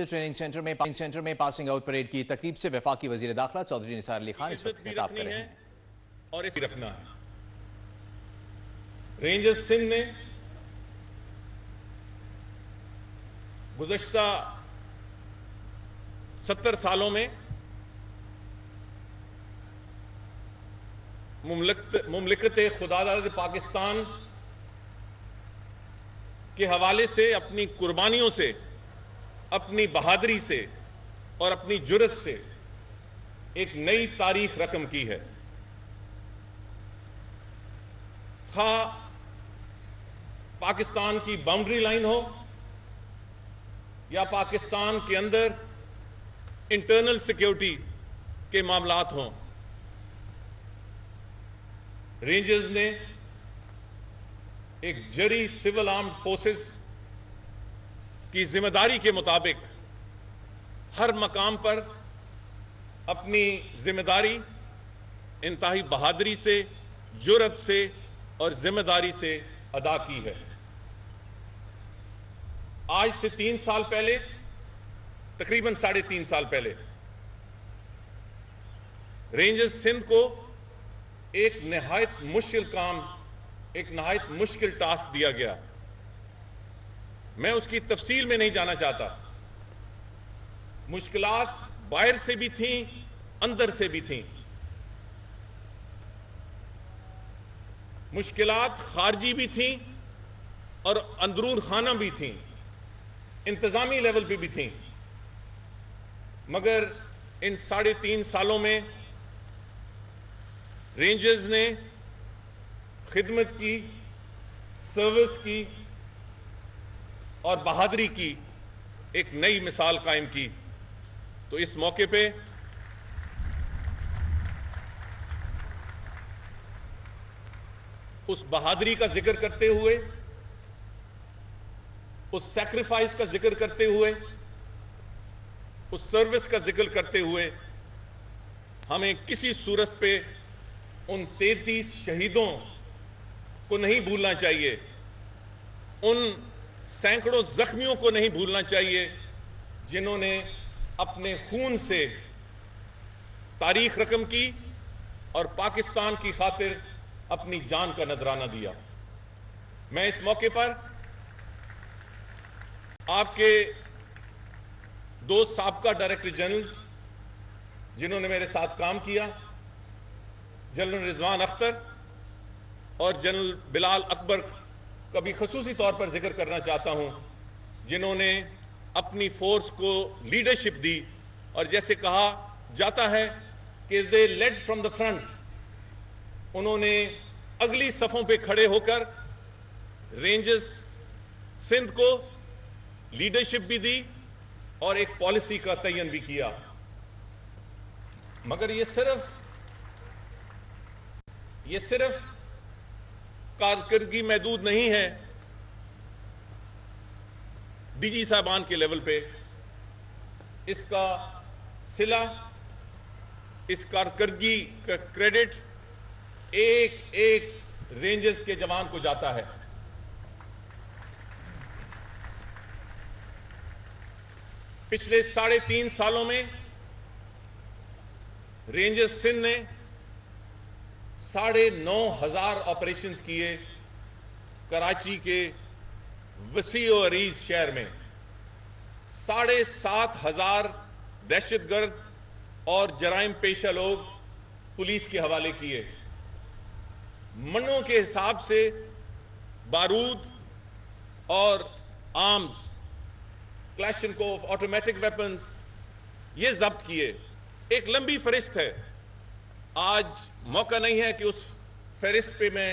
Training centre में passing out parade की तकरीब से वफाकी वजीर दाखिला चौधरी निसार अली खान इस वक्त खिताब कर रहे हैं और इसे रखना है। रेंजर्स सिंध ने गुज़श्ता 70 सालों में मुमलिकत खुदादाद पाकिस्तान के हवाले से अपनी कुर्बानियों से, अपनी बहादुरी से और अपनी जुर्रत से एक नई तारीख रकम की है। खा पाकिस्तान की बाउंड्री लाइन हो या पाकिस्तान के अंदर इंटरनल सिक्योरिटी के मामलात हों, रेंजर्स ने एक जरी सिविल आर्म्ड फोर्सेस की जिम्मेदारी के मुताबिक हर मकाम पर अपनी जिम्मेदारी इंतहाई बहादुरी से, जुर्रत से और जिम्मेदारी से अदा की है। आज से 3 साल पहले, तकरीबन 3.5 साल पहले, रेंजर्स सिंध को एक नहायत मुश्किल काम, एक नहायत मुश्किल टास्क दिया गया। मैं उसकी तफसील में नहीं जाना चाहता। मुश्किलात बाहर से भी थीं, अंदर से भी थीं। मुश्किलात खारजी भी थीं और अंदरून खाना भी थीं, इंतजामी लेवल पे भी थीं। मगर इन 3.5 सालों में रेंजर्स ने खिदमत की, सर्विस की और बहादुरी की एक नई मिसाल कायम की। तो इस मौके पे उस बहादुरी का जिक्र करते हुए, उस सैक्रिफाइस का जिक्र करते हुए, उस सर्विस का जिक्र करते हुए हमें किसी सूरत पे उन 33 शहीदों को नहीं भूलना चाहिए, उन सैकड़ों जख्मियों को नहीं भूलना चाहिए जिन्होंने अपने खून से तारीख रकम की और पाकिस्तान की खातिर अपनी जान का नजराना दिया। मैं इस मौके पर आपके 2 साबका डायरेक्टर जनरल्स जिन्होंने मेरे साथ काम किया, जनरल रिजवान अख्तर और जनरल बिलाल अकबर का भी खसूसी तौर पर जिक्र करना चाहता हूं, जिन्होंने अपनी फोर्स को लीडरशिप दी और जैसे कहा जाता है कि दे लेड फ्रॉम द फ्रंट, उन्होंने अगली सफों पे खड़े होकर रेंजर्स सिंध को लीडरशिप भी दी और एक पॉलिसी का तयन भी किया। मगर ये सिर्फ कारकर्दगी महदूद नहीं है डीजी साहबान के लेवल पे। इसका सिला, इस कारकर्दगी का क्रेडिट एक एक रेंजर्स के जवान को जाता है। पिछले 3.5 सालों में रेंजर्स सिंध ने 9,500 ऑपरेशंस किए कराची के वसी और अरीज शहर में। 7,500 दहशतगर्द और जराइम पेशा लोग पुलिस के हवाले किए। मनों के हिसाब से बारूद और आर्म्स, क्लैशनकोव, ऑटोमेटिक वेपन्स ये जब्त किए। एक लंबी फहरिस्त है। आज मौका नहीं है कि उस फहरिस्त पे मैं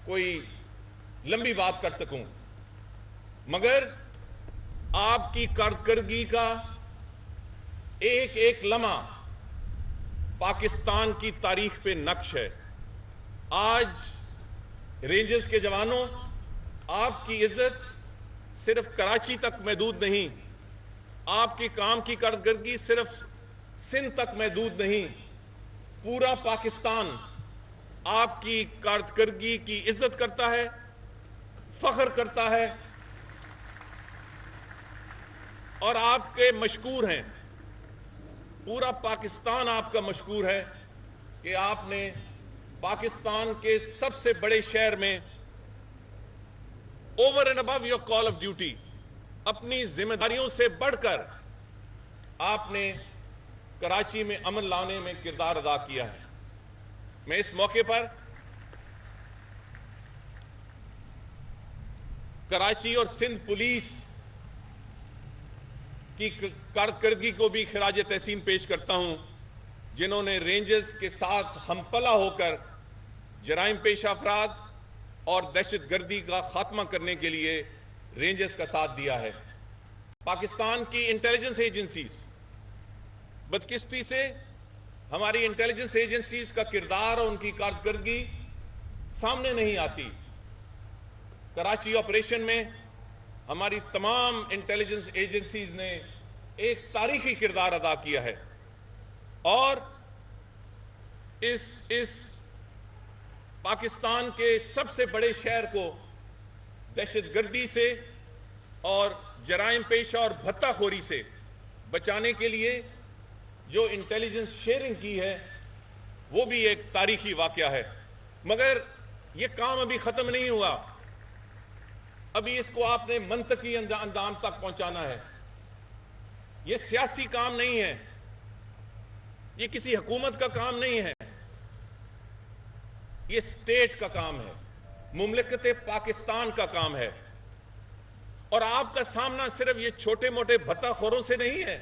कोई लंबी बात कर सकूं, मगर आपकी कारकर्दगी का एक एक लम्हा पाकिस्तान की तारीख पे नक्श है। आज रेंजर्स के जवानों, आपकी इज्जत सिर्फ कराची तक महदूद नहीं, आपकी काम की कारकर्दगी सिर्फ सिंध तक महदूद नहीं, पूरा पाकिस्तान आपकी कारकर्दगी की इज्जत करता है, फख्र करता है और आपके मशकूर हैं, पूरा पाकिस्तान आपका मशकूर है कि आपने पाकिस्तान के सबसे बड़े शहर में over and above your call of duty, अपनी जिम्मेदारियों से बढ़कर आपने कराची में अमन लाने में किरदार अदा किया है। मैं इस मौके पर कराची और सिंध पुलिस की कारकर्दगी को भी खिराज तहसीन पेश करता हूं, जिन्होंने रेंजर्स के साथ हमपला होकर जराइम पेश अफराद और दहशतगर्दी का खात्मा करने के लिए रेंजर्स का साथ दिया है। पाकिस्तान की इंटेलिजेंस एजेंसीज, बदकिस्मती से हमारी इंटेलिजेंस एजेंसीज का किरदार और उनकी कारकर्दगी सामने नहीं आती। कराची ऑपरेशन में हमारी तमाम इंटेलिजेंस एजेंसीज ने एक तारीखी किरदार अदा किया है और इस पाकिस्तान के सबसे बड़े शहर को दहशतगर्दी से और जराइम पेशा और भत्ताखोरी से बचाने के लिए जो इंटेलिजेंस शेयरिंग की है वो भी एक तारीखी वाकया है। मगर ये काम अभी खत्म नहीं हुआ, अभी इसको आपने मंतकी अंजाम तक पहुंचाना है। ये सियासी काम नहीं है, ये किसी हुकूमत का काम नहीं है, ये स्टेट का काम है, मुमलिकत पाकिस्तान का काम है। और आपका सामना सिर्फ ये छोटे मोटे भत्ताखोरों से नहीं है,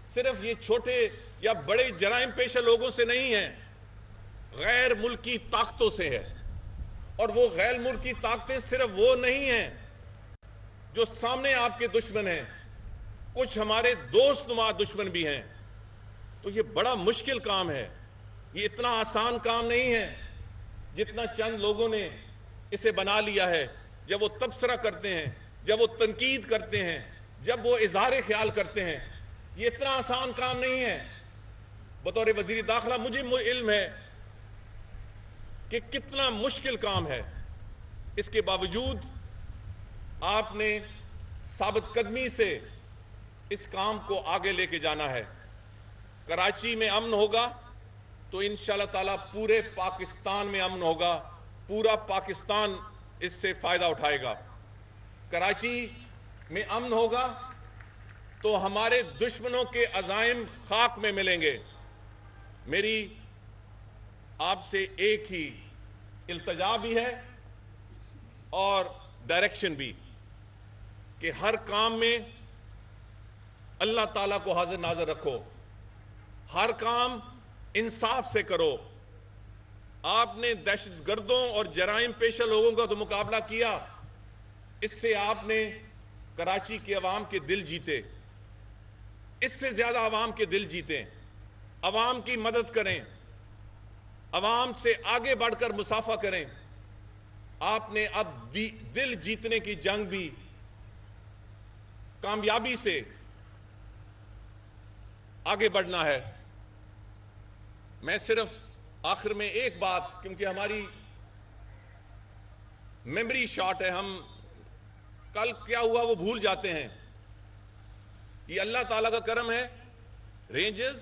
सिर्फ ये छोटे या बड़े जराइम पेशा लोगों से नहीं है, गैर मुल्की ताकतों से है। और वो गैर मुल्की ताकतें सिर्फ वो नहीं हैं जो सामने आपके दुश्मन हैं, कुछ हमारे दोस्तनुमा दुश्मन भी हैं। तो ये बड़ा मुश्किल काम है, ये इतना आसान काम नहीं है जितना चंद लोगों ने इसे बना लिया है। जब वो तबसरा करते हैं, जब वो तनकीद करते हैं, जब वो इजहार ख्याल करते हैं, ये इतना आसान काम नहीं है। बतौर वजीर दाखिला मुझे इल्म है कि कितना मुश्किल काम है। इसके बावजूद आपने साबित कदमी से इस काम को आगे लेके जाना है। कराची में अमन होगा तो इंशाअल्लाह ताला पूरे पाकिस्तान में अमन होगा, पूरा पाकिस्तान इससे फायदा उठाएगा। कराची में अमन होगा तो हमारे दुश्मनों के अज़ाइम खाक में मिलेंगे। मेरी आपसे एक ही इल्तजा भी है और डायरेक्शन भी कि हर काम में अल्लाह ताला को हाजिर नाज़र रखो, हर काम इंसाफ से करो। आपने दहशतगर्दों और जराइम पेशा लोगों का तो मुकाबला किया, इससे आपने कराची के अवाम के दिल जीते, इससे ज्यादा अवाम के दिल जीते। अवाम की मदद करें, अवाम से आगे बढ़कर मुसाफा करें। आपने अब दिल जीतने की जंग भी कामयाबी से आगे बढ़ना है। मैं सिर्फ आखिर में एक बात, क्योंकि हमारी मेमोरी शॉर्ट है, हम कल क्या हुआ वो भूल जाते हैं। ये अल्लाह ताला का करम है, रेंजर्स,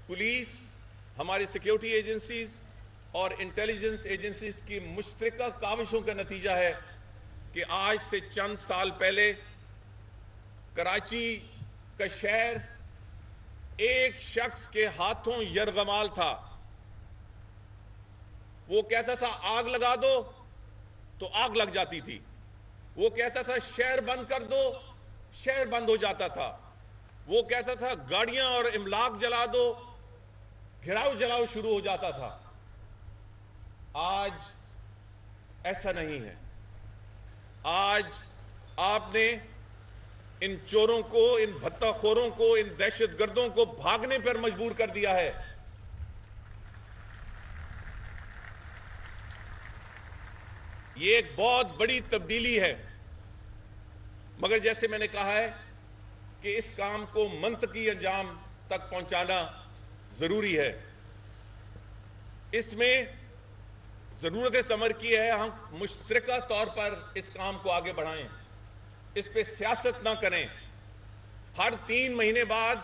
पुलिस, हमारी सिक्योरिटी एजेंसीज और इंटेलिजेंस एजेंसीज की मुश्तरका काविशों का नतीजा है कि आज से चंद साल पहले कराची का शहर एक शख्स के हाथों यरगमाल था। वो कहता था आग लगा दो तो आग लग जाती थी, वो कहता था शहर बंद कर दो, शहर बंद हो जाता था, वो कहता था गाड़ियां और इमलाक जला दो, घिराव जलाओ शुरू हो जाता था। आज ऐसा नहीं है। आज आपने इन चोरों को, इन भत्ताखोरों को, इन दहशतगर्दों को भागने पर मजबूर कर दिया है। ये एक बहुत बड़ी तब्दीली है, मगर जैसे मैंने कहा है कि इस काम को मंतकी अंजाम तक पहुंचाना जरूरी है। इसमें जरूरत समर की है हम मुश्तरका तौर पर इस काम को आगे बढ़ाएं, इस पे सियासत ना करें, हर 3 महीने बाद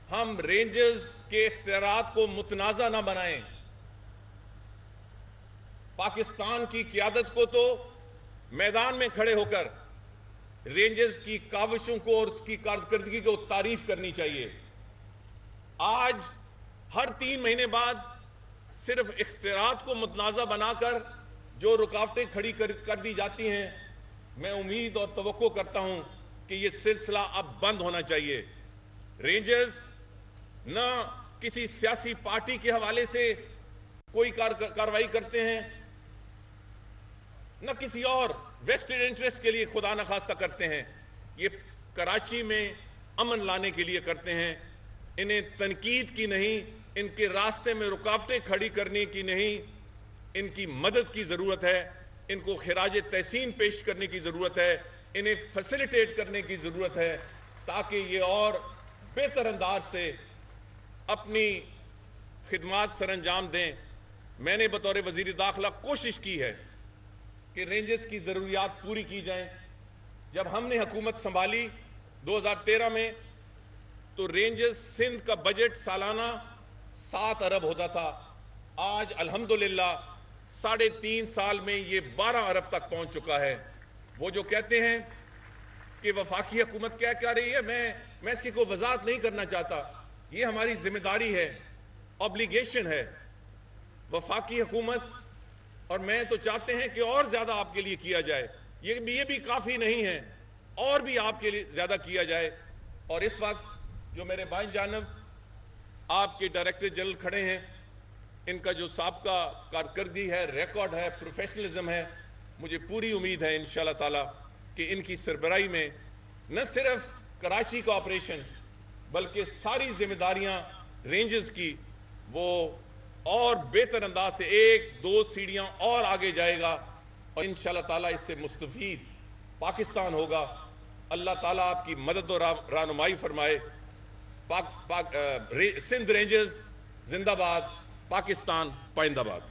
हम रेंजर्स के इख्तियारात को मुतनाज़ा ना बनाएं। पाकिस्तान की क़यादत को तो मैदान में खड़े होकर रेंजर्स की काविशों को और उसकी कारकर्दगी को तारीफ करनी चाहिए। आज हर 3 महीने बाद सिर्फ इख्तियारात को मुतनाज़ा बनाकर जो रुकावटें खड़ी कर दी जाती हैं, मैं उम्मीद और तवक्को करता हूं कि यह सिलसिला अब बंद होना चाहिए। रेंजर्स न किसी सियासी पार्टी के हवाले से कोई कार्रवाई करते हैं, न किसी और वेस्टेड इंटरेस्ट के लिए खुदा न खास्ता करते हैं। ये कराची में अमन लाने के लिए करते हैं। इन्हें तनकीद की नहीं, इनके रास्ते में रुकावटें खड़ी करने की नहीं, इनकी मदद की ज़रूरत है। इनको खिराज तहसीन पेश करने की ज़रूरत है। इन्हें फैसिलिटेट करने की ज़रूरत है ताकि ये और बेहतर अंदाज से अपनी खिदमात सरअंजाम दें। मैंने बतौर वज़ीर दाखिला कोशिश की है कि रेंजर्स की ज़रूरियात पूरी की जाएं। जब हमने हुकूमत संभाली 2013 में तो रेंजर्स सिंध का बजट सालाना 7 अरब होता था। आज अल्हम्दुलिल्लाह 3.5 साल में ये 12 अरब तक पहुंच चुका है। वो जो कहते हैं कि वफाकी हुकूमत क्या कह रही है, मैं इसकी कोई वजाहत नहीं करना चाहता। ये हमारी जिम्मेदारी है, ऑब्लिगेशन है। वफाकी हुकूमत और मैं तो चाहते हैं कि और ज़्यादा आपके लिए किया जाए। ये भी काफ़ी नहीं है, और भी आपके लिए ज़्यादा किया जाए। और इस वक्त जो मेरे बाईं जानब आपके डायरेक्टर जनरल खड़े हैं, इनका जो साबका कारकर्दगी है, रिकॉर्ड है, प्रोफेशनलिज्म है, मुझे पूरी उम्मीद है इंशाल्लाह ताला कि इनकी सरबराही में न सिर्फ कराची का ऑपरेशन बल्कि सारी जिम्मेदारियां रेंजर्स की वो और बेहतर अंदाज से 1-2 सीढ़ियां और आगे जाएगा और इंशाल्लाह ताला इससे मुस्तफीद पाकिस्तान होगा। अल्लाह ताला आपकी मदद और रहनुमाई फरमाए। सिंध रेंजर्स जिंदाबाद, पाकिस्तान पाइंदाबाद।